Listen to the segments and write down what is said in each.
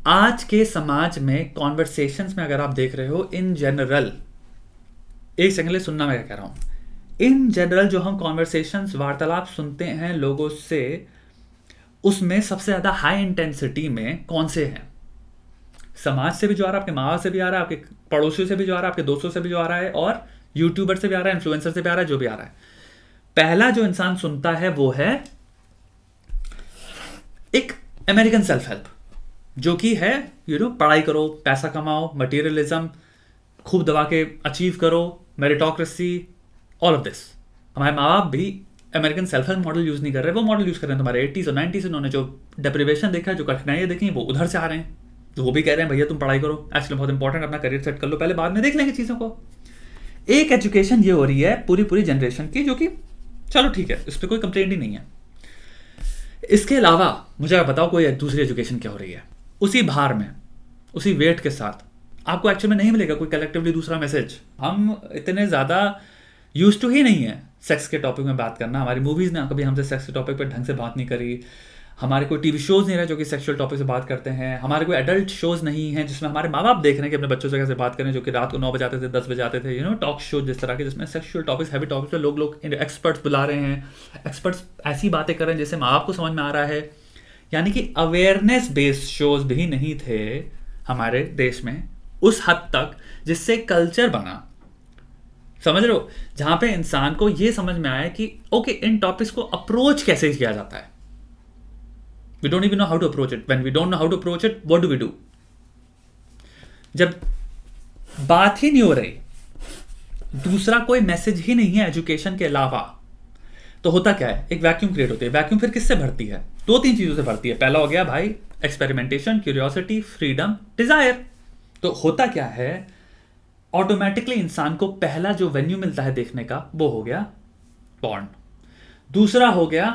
आज के समाज में कॉन्वर्सेशंस में अगर आप देख रहे हो इन जनरल, एक सेकंड लिए सुनना मैं क्या कह रहा हूं। इन जनरल जो हम कॉन्वर्सेशंस वार्तालाप सुनते हैं लोगों से, उसमें सबसे ज्यादा हाई इंटेंसिटी में कौन से हैं? समाज से भी जो आ रहा है, आपके माँ बाप से भी आ रहा है, आपके पड़ोसियों से भी जो आ रहा है, आपके दोस्तों से भी जो आ रहा है, और यूट्यूबर से भी आ रहा है, इन्फ्लुएंसर से भी आ रहा है, जो भी आ रहा है। पहला जो इंसान सुनता है वो है एक अमेरिकन सेल्फ हेल्प, जो कि है पढ़ाई करो, पैसा कमाओ, मटीरियलिज्म, खूब दबा के अचीव करो, मेरिटोक्रेसी, ऑल ऑफ दिस। हमारे माँ बाप भी American self help model use नहीं कर रहे, वो मॉडल यूज कर रहे हैं तुम्हारे 80s और 90s। उन्होंने जो डेप्रिवेशन देखा है, जो कठिनाइयां देखी, वो उधर से आ रहे हैं। तो वो भी कह रहे हैं भैया तुम पढ़ाई करो, एक्चुअली बहुत इंपॉर्टेंट, अपना करियर सेट कर लो पहले, बाद में देख लेंगे चीज़ों को। एक एजुकेशन ये हो रही है पूरी पूरी जनरेशन की, जो कि चलो ठीक है, इस पर कोई कंप्लेंट ही नहीं है। इसके अलावा मुझे आप बताओ कोई दूसरी एजुकेशन क्या हो रही है उसी भार में, उसी वेट के साथ? आपको एक्चुअल में नहीं मिलेगा कोई कलेक्टिवली दूसरा मैसेज। हम इतने ज़्यादा यूज टू ही नहीं है सेक्स के टॉपिक में बात करना। हमारी मूवीज़ ने कभी हमसे सेक्स के टॉपिक पर ढंग से बात नहीं करी। हमारे कोई टीवी शोज़ नहीं रहे जो कि सेक्सुअल टॉपिक से बात करते हैं। हमारे कोई एडल्ट शोज़ नहीं हैं जिसमें हमारे माँ बाप देख रहे हैं कि अपने बच्चों से कैसे बात करें, जो कि रात को 9 बजे आते थे, 10 बजे आते थे। टॉक शो जिस तरह के, जिसमें सेक्सुअल टॉपिक्स, हैवी टॉपिक्स पर लोग एक्सपर्ट्स बुला रहे हैं, एक्सपर्ट्स ऐसी बातें कर रहे हैं जिससे माँ बाप को समझ में आ रहा है। यानी कि अवेयरनेस बेस्ड शोज भी नहीं थे हमारे देश में उस हद तक जिससे कल्चर बना, समझ रहे हो, जहां पे इंसान को यह समझ में आया कि ओके, इन टॉपिक्स को अप्रोच कैसे किया जाता है। We don't even know how to approach it. When we don't know how to approach it, what do we do? जब बात ही नहीं हो रही, दूसरा कोई मैसेज ही नहीं है एजुकेशन के अलावा, तो होता क्या है? एक वैक्यूम क्रिएट होती है। वैक्यूम फिर किससे भरती है? 2-3 चीजों से भरती है। पहला हो गया भाई एक्सपेरिमेंटेशन, क्यूरियोसिटी, फ्रीडम, डिजायर। तो होता क्या है, ऑटोमेटिकली इंसान को पहला जो वेन्यू मिलता है देखने का, वो हो गया पॉर्न। दूसरा हो गया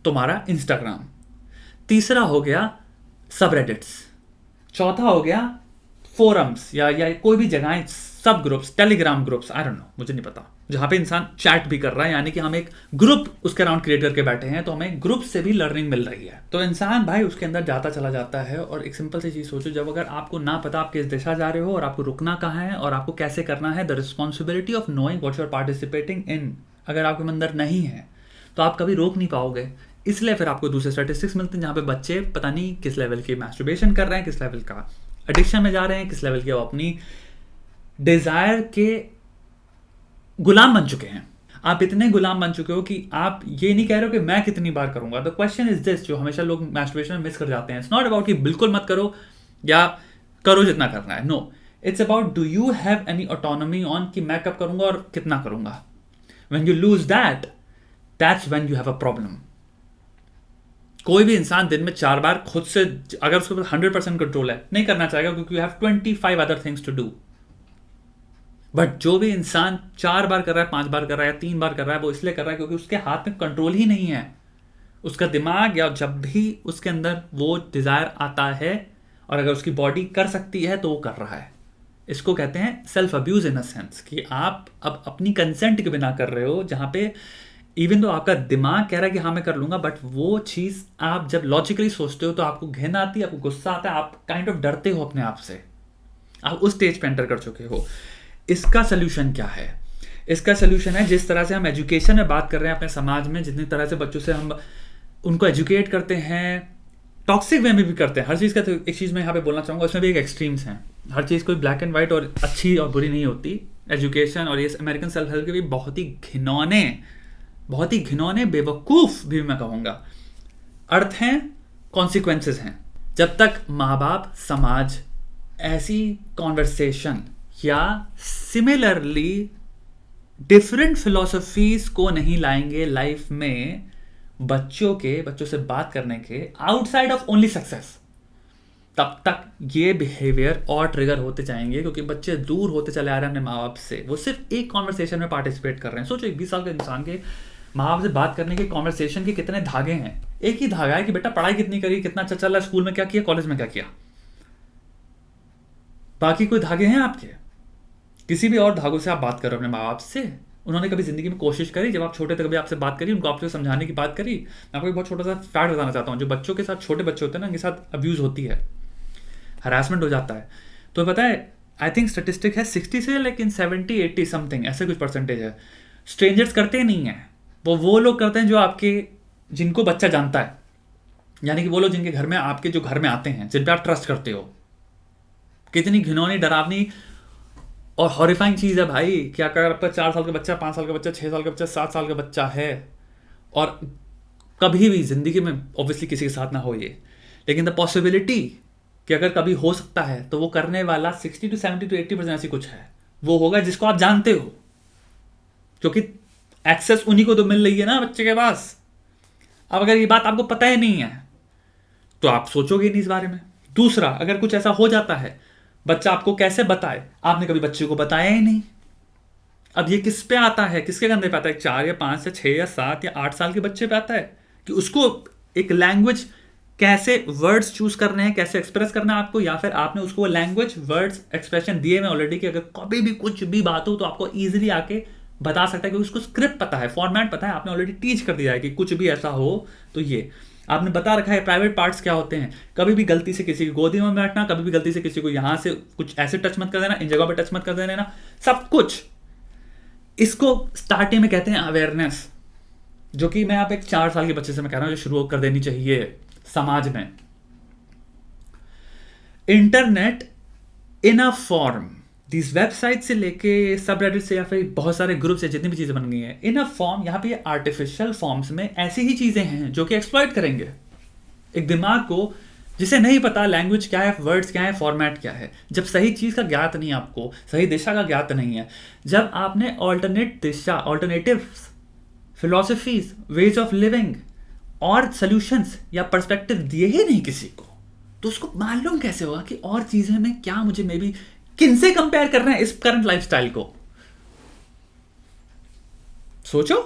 तुम्हारा इंस्टाग्राम। तीसरा हो गया सबरेडिट्स। चौथा हो गया फोरम्स या कोई भी जगह, सब groups, Telegram groups, I don't know, मुझे नहीं पता, जहां पे इंसान चैट भी कर रहा है। यानी कि हम एक ग्रुप उसके अराउंड क्रिएट करके बैठे हैं, तो हमें ग्रुप से भी लर्निंग मिल रही है। तो इंसान भाई उसके अंदर जाता चला जाता है। और एक सिंपल सी चीज सोचो, जब अगर आपको ना पता आप किस दिशा जा रहे हो और आपको रुकना कहाँ है और आपको कैसे करना है, the responsibility of knowing what you are participating in, अगर आपके अंदर नहीं है तो आप कभी रोक नहीं पाओगे। इसलिए फिर आपको दूसरे स्टैटिस्टिक्स मिलते हैं जहां पे बच्चे पता नहीं किस लेवल की मैस्टरबेशन कर रहे हैं, किस लेवल का एडिक्शन में जा रहे हैं, किस लेवल के वो अपनी डिजायर के गुलाम बन चुके हैं। आप इतने गुलाम बन चुके हो कि आप ये नहीं कह रहे हो कि मैं कितनी बार करूंगा। द क्वेश्चन इज दिस, जो हमेशा लोग मैस्टरबेशन में मिस कर जाते हैं। इट्स नॉट अबाउट कि बिल्कुल मत करो या करो जितना करना है। No, it's about do you have any autonomy on कि मैं कब करूंगा और कितना करूंगा। When you lose that, that's when you have a problem. कोई भी इंसान दिन में 4 बार खुद से, अगर उसके पास 100% कंट्रोल है, नहीं करना चाहेगा, क्योंकि you have 25 other things to do. But जो भी इंसान 4 बार कर रहा है, 5 बार कर रहा है या 3 बार कर रहा है, वो इसलिए कर रहा है क्योंकि उसके हाथ में कंट्रोल ही नहीं है। उसका दिमाग, या जब भी उसके अंदर वो डिजायर आता है और अगर उसकी बॉडी कर सकती है तो वो कर रहा है। इसको कहते हैं self abuse, in a sense कि आप अब अपनी कंसेंट के बिना कर रहे हो, जहां पे इवन तो आपका दिमाग कह रहा है कि हाँ मैं कर लूंगा, बट वो चीज आप जब लॉजिकली सोचते हो तो आपको घिन आती है, आपको गुस्सा आता है, आप काइंड ऑफ डरते हो अपने आप से। आप उस स्टेज पे एंटर कर चुके हो। इसका सोल्यूशन क्या है? इसका सोल्यूशन है, जिस तरह से हम एजुकेशन में बात कर रहे हैं अपने समाज में, जितनी तरह से बच्चों से हम उनको एजुकेट करते हैं, टॉक्सिक वे में भी करते हैं हर चीज़ का। तो एक चीज़ मैं यहाँ पे बोलना चाहूँगा, उसमें भी एक एक्सट्रीम्स हैं। हर चीज़ कोई ब्लैक एंड वाइट और अच्छी और बुरी नहीं होती। एजुकेशन और ये अमेरिकन सेल्फ हेल्प के भी बहुत ही घिनौने बेवकूफ़ भी मैं कहूँगा अर्थ हैं, कॉन्सिक्वेंसेस हैं। जब तक माँ बाप, समाज ऐसी कॉन्वर्सेशन या सिमिलरली डिफरेंट फिलॉसफीज को नहीं लाएंगे लाइफ में, बच्चों से बात करने के आउटसाइड ऑफ ओनली सक्सेस, तब तक ये बिहेवियर और ट्रिगर होते जाएंगे, क्योंकि बच्चे दूर होते चले आ रहे हैं अपने माँ बाप से। वो सिर्फ एक कॉन्वर्सेशन में पार्टिसिपेट कर रहे हैं। सोचो, एक 20 साल के इंसान के माँ बाप से बात करने के कॉन्वर्सेशन के कितने धागे हैं। एक ही धागा है कि बेटा पढ़ाई कितनी करी, कितना अच्छा चल रहा है, स्कूल में क्या किया, कॉलेज में क्या किया। बाकी कोई धागे हैं आपके? किसी भी और धागों से आप बात करो अपने माँ बाप से? उन्होंने कभी जिंदगी में कोशिश करी, जब आप छोटे थे कभी आपसे बात करी, उनको आपसे समझाने की बात करी? मैं आपको एक बहुत छोटा सा फैक्ट बताना चाहता हूँ। जो बच्चों के साथ, छोटे बच्चे होते हैं ना, उनके साथ अब्यूज होती है। हरासमेंट हो जाता है। तो पता है, आई थिंक स्टेटिस्टिक है 60 से लेकिन 70-80 समथिंग ऐसे कुछ परसेंटेज है, स्ट्रेंजर्स करते नहीं है। वो लोग करते हैं जो आपके, जिनको बच्चा जानता है, यानी कि वो लोग जिनके घर में, आपके जो घर में आते हैं, जिन पे आप ट्रस्ट करते हो। कितनी घिनौनी, डरावनी और हॉरिफाइंग चीज़ है भाई कि अगर आपका 4 साल का बच्चा, 5 साल का बच्चा, 6 साल का बच्चा, 7 साल का बच्चा है, और कभी भी जिंदगी में ऑब्वियसली किसी के साथ ना हो ये, लेकिन द पॉसिबिलिटी कि अगर कभी हो सकता है तो वो करने वाला 60 to 70 to 80% ऐसी कुछ है, वो होगा जिसको आप जानते हो, क्योंकि एक्सेस उन्हीं को तो मिल रही है ना बच्चे के पास। अब अगर ये बात आपको पता ही नहीं है तो आप सोचोगे नहीं इस बारे में। दूसरा, अगर कुछ ऐसा हो जाता है, बच्चा आपको कैसे बताए, आपने कभी बच्चे को बताया ही नहीं। अब ये किस पे आता है, किसके कंधे पे आता है? 4 या 5 या 6 या 7 या 8 साल के बच्चे पे आता है कि उसको एक लैंग्वेज, कैसे वर्ड्स चूज करने हैं, कैसे एक्सप्रेस करना है आपको, या फिर आपने उसको लैंग्वेज, वर्ड्स, एक्सप्रेशन दिए हुए ऑलरेडी कि अगर कभी भी कुछ भी बात हो तो आपको ईजिली आके बता सकता है, क्योंकि उसको स्क्रिप्ट पता है, फॉर्मेट पता है, आपने ऑलरेडी टीच कर दिया है कि कुछ भी ऐसा हो तो ये आपने बता रखा है प्राइवेट पार्ट्स क्या होते हैं। कभी भी गलती से किसी की गोदी में बैठना, कभी भी गलती से किसी को यहां से कुछ ऐसे टच मत कर देना, इन जगह पे टच मत कर देना, सब कुछ। इसको स्टार्टिंग में कहते हैं अवेयरनेस, जो कि मैं आप एक 4 साल के बच्चे से मैं कह रहा हूं जो शुरू कर देनी चाहिए समाज में। Internet in a form, this website से लेके सबरेडिट से या फिर बहुत सारे ग्रुप से जितनी भी चीजें बन गई हैं, इन अ फॉर्म, यहाँ पे आर्टिफिशियल फॉर्म्स में ऐसी ही चीजें हैं जो कि एक्सप्लॉइट करेंगे एक दिमाग को, जिसे नहीं पता लैंग्वेज क्या है, वर्ड्स क्या है, फॉर्मेट क्या है। जब सही चीज का ज्ञात नहीं है आपको, सही दिशा का ज्ञात नहीं है, जब आपने alternate Disha, alternative philosophies, ways of living और सॉल्यूशंस या पर्सपेक्टिव दिए ही नहीं किसी को, तो उसको मालूम कैसे होगा कि और चीजें में क्या मुझे मे बी किनसे कंपेयर कर रहे हैं इस करंट लाइफस्टाइल को। सोचो,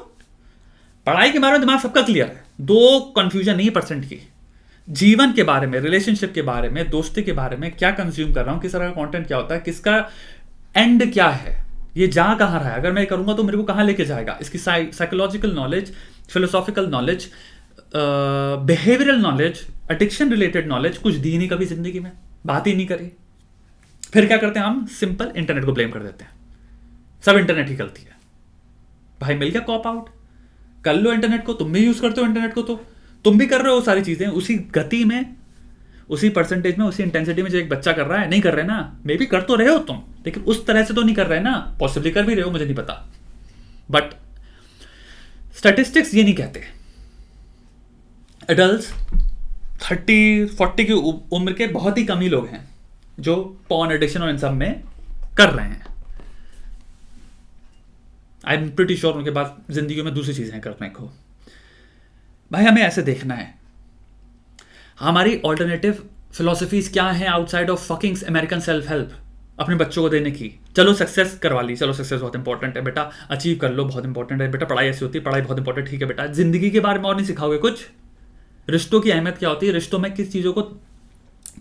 पढ़ाई के बारे में दिमाग सबका क्लियर है, दो कंफ्यूजन नहीं परसेंट की। जीवन के बारे में, रिलेशनशिप के बारे में, दोस्ती के बारे में, क्या कंज्यूम कर रहा हूं, किस तरह का कंटेंट क्या होता है, किसका एंड क्या है, ये जा कहां रहा है, अगर मैं करूंगा तो मेरे को कहां लेके जाएगा, इसकी psychological knowledge, philosophical knowledge, behavioural knowledge, addiction related knowledge कुछ दी नहीं कभी जिंदगी में, बात ही नहीं करी। फिर क्या करते हैं हम, सिंपल इंटरनेट को ब्लेम कर देते हैं, सब इंटरनेट ही गलती है। भाई मिल गया कॉप आउट, कर लो इंटरनेट को, तुम भी यूज करते हो इंटरनेट को, तो तुम भी कर रहे हो सारी चीजें उसी गति में, उसी परसेंटेज में, उसी इंटेंसिटी में जो एक बच्चा कर रहा है। नहीं कर रहे ना, मे बी कर तो रहे हो तुम, लेकिन उस तरह से तो नहीं कर रहे ना, पॉसिबली कर भी रहे हो, मुझे नहीं पता, बट स्टैटिस्टिक्स ये नहीं कहते। एडल्ट्स 30-40 की उम्र के बहुत ही कम ही लोग हैं जो पॉर्न, एडिक्शन और इन सब में कर रहे हैं। आई एम प्रीटी श्योर उनके पास जिंदगी में दूसरी चीजें करने को। भाई हमें ऐसे देखना है, हमारी ऑल्टरनेटिव फिलोसफीज क्या है outside of fucking American self help अपने बच्चों को देने की। चलो सक्सेस करवा ली, चलो सक्सेस बहुत इंपॉर्टेंट है बेटा, अचीव कर लो, बहुत इंपॉर्टेंट है बेटा, पढ़ाई ऐसी होती है, पढ़ाई बहुत इंपॉर्टेंट, ठीक है बेटा, जिंदगी के बारे में और नहीं सिखाओगे कुछ? रिश्तों की अहमियत क्या होती है, रिश्तों में किस चीजों को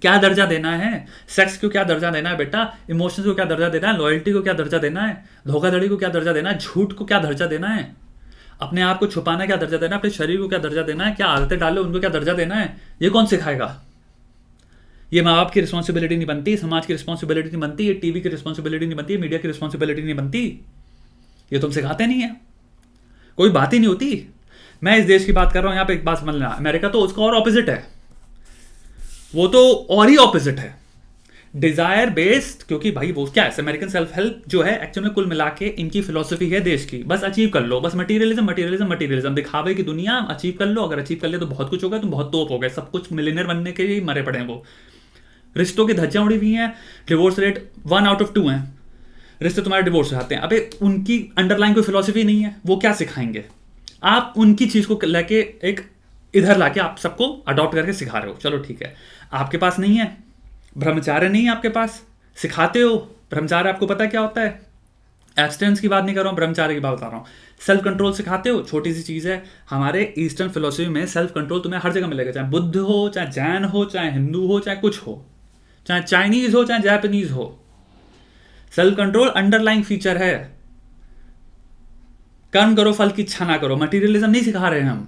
क्या दर्जा देना है, सेक्स को क्या दर्जा देना है बेटा, इमोशंस को क्या दर्जा देना है, लॉयल्टी को क्या दर्जा देना है, धोखाधड़ी को क्या दर्जा देना है, झूठ को क्या दर्जा देना है, अपने आप को छुपाना क्या दर्जा देना है, अपने शरीर को क्या दर्जा देना है, क्या आदतें डालो उनको क्या दर्जा देना है, ये कौन सिखाएगा? ये माँ बाप की रिस्पॉन्सिबिलिटी नहीं बनती, समाज की रिस्पॉन्सिबिलिटी नहीं बनती, ये टीवी की रिस्पॉन्सिबिलिटी नहीं बनती, मीडिया की रिस्पॉन्सिबिलिटी नहीं बनती, ये तुम सिखाते नहीं है, कोई बात ही नहीं होती। मैं इस देश की बात कर रहा हूं, यहां पे एक बात समझ लेना, अमेरिका तो उसका और ऑपोजिट है, वो तो और ही ऑपोजिट है, डिजायर बेस्ड। क्योंकि भाई वो क्या है, अमेरिकन सेल्फ हेल्प जो है एक्चुअली में कुल मिला के इनकी फिलोसफी है देश की, बस अचीव कर लो, बस मटीरियलिज्म मटीरियलिज्म मटीरियलिज्म, दिखावे की दुनिया, अचीव कर लो, अगर अचीव कर ले तो बहुत कुछ होगा, तुम बहुत तोप हो गए, सब कुछ मिलियनर बनने के लिए मरे पड़े हैं वो। रिश्तों की धज्जियां उड़ी हुई हैं, डिवोर्स रेट 1 out of 2 है, रिश्ते तुम्हारे डिवोर्स से आते हैं। अबे उनकी अंडरलाइन कोई फिलोसफी नहीं है, वो क्या सिखाएंगे? आप उनकी चीज को लेके एक इधर लाके आप सबको अडॉप्ट करके सिखा रहे हो, चलो ठीक है, आपके पास नहीं है, ब्रह्मचार्य नहीं है आपके पास, सिखाते हो ब्रह्मचार्य, आपको पता क्या होता है? एब्सटेंस की बात नहीं कर रहा हूं, ब्रह्मचार्य की बात बता रहा हूं। सेल्फ कंट्रोल सिखाते हो, छोटी सी चीज है, हमारे ईस्टर्न फिलोसफी में सेल्फ कंट्रोल तुम्हें हर जगह मिलेगा, चाहे बुद्ध हो, चाहे जैन हो, चाहे हिंदू हो, चाहे कुछ हो, चाहे चाइनीज हो, चाहे जापानीज हो, सेल्फ कंट्रोल अंडरलाइंग फीचर है। कर्म करो फल की इच्छा ना करो, मटीरियलिज्म नहीं सिखा रहे हैं हम।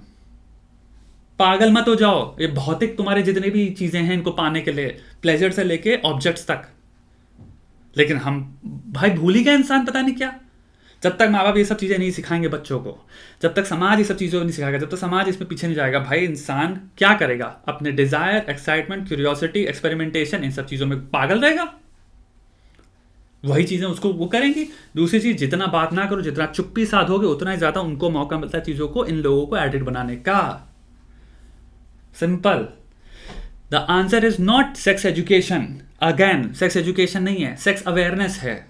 पागल मत हो जाओ, ये भौतिक तुम्हारे जितने भी चीजें हैं इनको पाने के लिए, प्लेजर से लेके ऑब्जेक्ट्स तक। लेकिन हम भाई भूल ही गए इंसान, पता नहीं क्या। जब तक माँ बाप ये सब चीजें नहीं सिखाएंगे बच्चों को, जब तक समाज ये सब चीजों को नहीं सिखाएगा, जब तक समाज इसमें पीछे नहीं जाएगा, भाई इंसान क्या करेगा? अपने डिजायर, एक्साइटमेंट, क्यूरियोसिटी, एक्सपेरिमेंटेशन, इन सब चीजों में पागल रहेगा। वही चीजें उसको वो करेंगी। दूसरी चीज, जितना बात ना करो, जितना चुप्पी साधोगे, उतना ही ज्यादा उनको मौका मिलता है चीजों को, इन लोगों को एडिक्ट बनाने का। Simple. The answer is not sex education. Again, sex education नहीं है, सेक्स अवेयरनेस है।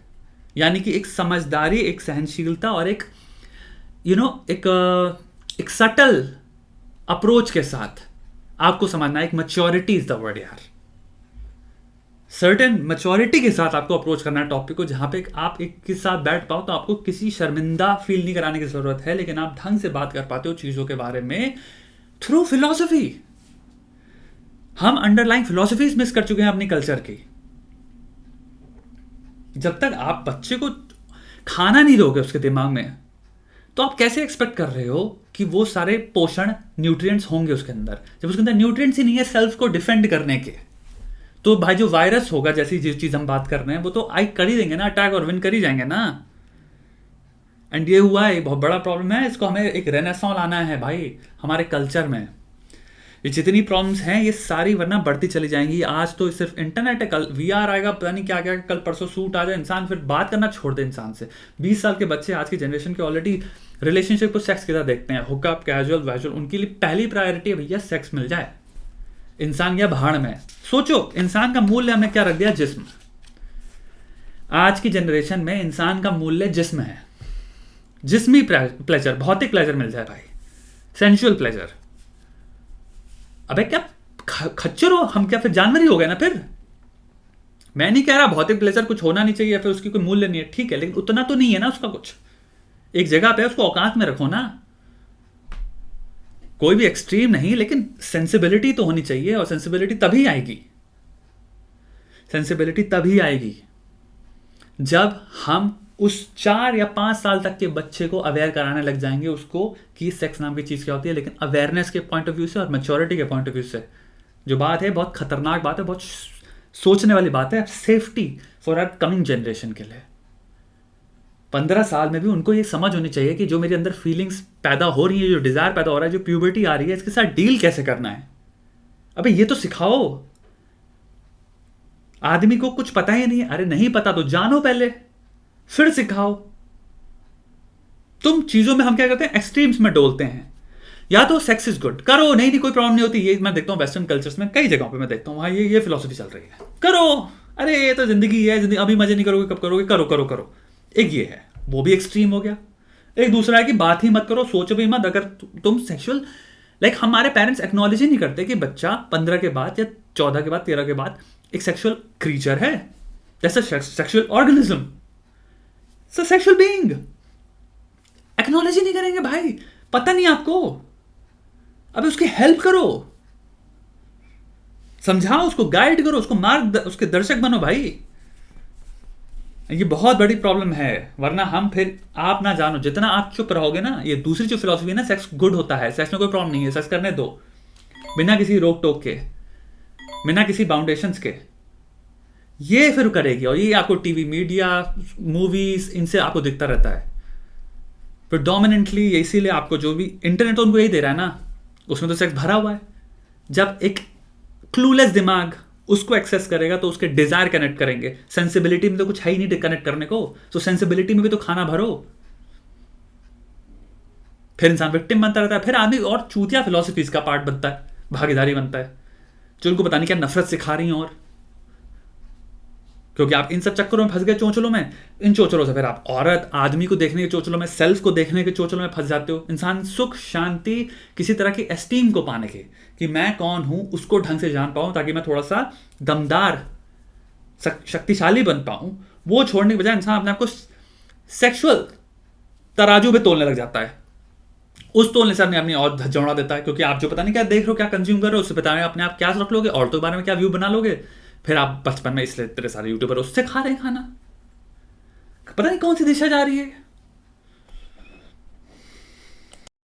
यानी कि एक समझदारी, एक सहनशीलता और एक एक सटल अप्रोच के साथ आपको समझना है। एक मैच्योरिटी इज द वर्ड यार। सर्टेन मैच्योरिटी के साथ आपको अप्रोच करना है टॉपिक को, जहां पे आप एक के साथ बैठ पाओ तो आपको किसी शर्मिंदा फील नहीं कराने की जरूरत है, लेकिन आप ढंग से बात कर पाते हो चीजों के बारे में थ्रू फिलॉसफी। हम अंडरलाइंग फिलॉसफीज मिस कर चुके हैं अपनी कल्चर की। जब तक आप बच्चे को खाना नहीं दोगे उसके दिमाग में, तो आप कैसे एक्सपेक्ट कर रहे हो कि वो सारे पोषण, न्यूट्रिएंट्स होंगे उसके अंदर? जब उसके अंदर न्यूट्रिएंट्स ही नहीं है सेल्फ को डिफेंड करने के, तो भाई जो वायरस होगा, जैसी जिस चीज हम बात कर रहे हैं, वो तो आई कर ही देंगे ना, अटैक और विन कर ही जाएंगे ना। एंड ये हुआ है, बहुत बड़ा प्रॉब्लम है। इसको हमें एक रेनेसां लाना है भाई हमारे कल्चर में। ये जितनी प्रॉब्लम्स हैं ये सारी वरना बढ़ती चली जाएंगी। आज तो सिर्फ इंटरनेट है, कल वीआर आएगा, पता नहीं क्या क्या, कल परसों सूट आ जाए, इंसान फिर बात करना छोड़ दे इंसान से। 20 साल के बच्चे आज की जनरेशन के ऑलरेडी रिलेशनशिप को सेक्स की तरह देखते हैं, हुकअप, कैजुअल, वैजुअल। उनके लिए पहली प्रायोरिटी है भैया सेक्स मिल जाए। इंसान गया भाड़ में। सोचो, इंसान का मूल्य हमने क्या रख दिया? जिस्म। आज की जनरेशन में इंसान का मूल्य जिस्म है। जिस्मी प्लेजर, भौतिक प्लेजर मिल जाए भाई, सेंसुअल प्लेजर। अबे क्या खच्चर हो हम? क्या फिर जानवर ही हो गए ना? फिर मैं नहीं कह रहा भौतिक प्लेजर कुछ होना नहीं चाहिए, फिर उसकी कोई मूल्य नहीं है, ठीक है, लेकिन उतना तो नहीं है ना उसका कुछ। एक जगह पे उसको औकात में रखो ना, कोई भी एक्सट्रीम नहीं, लेकिन सेंसिबिलिटी तो होनी चाहिए। और सेंसिबिलिटी तभी आएगी, सेंसिबिलिटी तभी आएगी जब हम उस 4 या 5 साल तक के बच्चे को अवेयर कराने लग जाएंगे उसको कि सेक्स नाम की चीज क्या होती है। लेकिन अवेयरनेस के पॉइंट ऑफ व्यू से और मैच्योरिटी के पॉइंट ऑफ व्यू से जो बात है, बहुत खतरनाक बात है, बहुत सोचने वाली बात है। Safety for our coming generation के लिए 15 साल में भी उनको ये समझ होनी चाहिए कि जो मेरे अंदर फीलिंग्स पैदा हो रही है, जो डिजायर पैदा हो रहा है, जो प्यूबर्टी आ रही है, इसके साथ डील कैसे करना है। अबे ये तो सिखाओ। आदमी को कुछ पता ही नहीं है। अरे नहीं पता तो जानो पहले, फिर सिखाओ। तुम चीजों में हम क्या करते हैं, एक्सट्रीम्स में डोलते हैं। या तो सेक्स इज गुड, करो, नहीं कोई प्रॉब्लम नहीं होती। ये मैं देखता हूं वेस्टर्न कल्चर्स में, कई जगहों पे मैं देखता हूं वहां ये फिलॉसफी चल रही है, करो, अरे ये तो जिंदगी है, जिंदगी अभी मजे नहीं करोगे कब करोगे, करो करो करो। एक ये है, वो भी एक्सट्रीम हो गया। एक दूसरा है कि बात ही मत करो, सोचो भी मत। अगर तुम सेक्सुअल, लाइक हमारे पेरेंट्स एक्नॉलेज ही नहीं करते कि बच्चा 15 के बाद या 14 के बाद, 13 के बाद एक सेक्सुअल क्रीचर है, जैसे sexual organism, sexual being. Acknowledge ही नहीं करेंगे भाई, पता नहीं आपको। अबे उसकी हेल्प करो, समझाओ उसको, गाइड करो उसको, उसके दर्शक बनो भाई। ये बहुत बड़ी प्रॉब्लम है। वरना हम फिर, आप ना जानो, जितना आप चुप रहोगे ना, ये दूसरी जो फिलॉसफी है ना, सेक्स गुड होता है, सेक्स में कोई प्रॉब्लम नहीं है, सेक्स करने दो बिना किसी रोक टोक के, बिना किसी बाउंडेशंस के, ये फिर करेगी। और ये आपको टीवी, मीडिया, मूवीज, इनसे आपको दिखता रहता है प्रेडोमिनेंटली। इसीलिए आपको जो भी इंटरनेट तो उनको यही दे रहा है ना, उसमें तो सेक्स भरा हुआ है। जब एक क्लूलेस दिमाग उसको एक्सेस करेगा तो उसके डिजायर कनेक्ट करेंगे। सेंसिबिलिटी में तो कुछ है ही नहीं कनेक्ट करने को, तो सेंसिबिलिटी में भी तो खाना भरो। फिर इंसान विक्टिम बनता रहता है, फिर आदमी और चूतिया फिलॉसफीज का पार्ट बनता है, भागीदारी बनता है, जो उनको पता नहीं क्या नफरत सिखा रही हैं। और क्योंकि आप इन सब चक्करों में फंस गए, चोचलों में, इन चोचलों से फिर आप औरत आदमी को देखने के चोचलों में, सेल्फ को देखने के चोचलों में फंस जाते हो। इंसान सुख, शांति, किसी तरह की एस्टीम को पाने के, कि मैं कौन हूं उसको ढंग से जान पाऊं, ताकि मैं थोड़ा सा दमदार, शक्तिशाली बन पाऊं, वो छोड़ने के बजाय इंसान अपने आप को सेक्सुअल तराजू पे तोलने लग जाता है। उस तोलने से अपने और धज्जौड़ा देता है, क्योंकि आप जो पता नहीं क्या देख रहे हो, क्या कंज्यूम कर रहे हो, उससे पता नहीं अपने आप क्या रख लोगे, औरतों के बारे में क्या व्यू बना लोगे। फिर आप बचपन में इसलिए तेरे सारे यूट्यूबर उससे खा रहे हैं खाना, पता नहीं कौन सी दिशा जा रही है।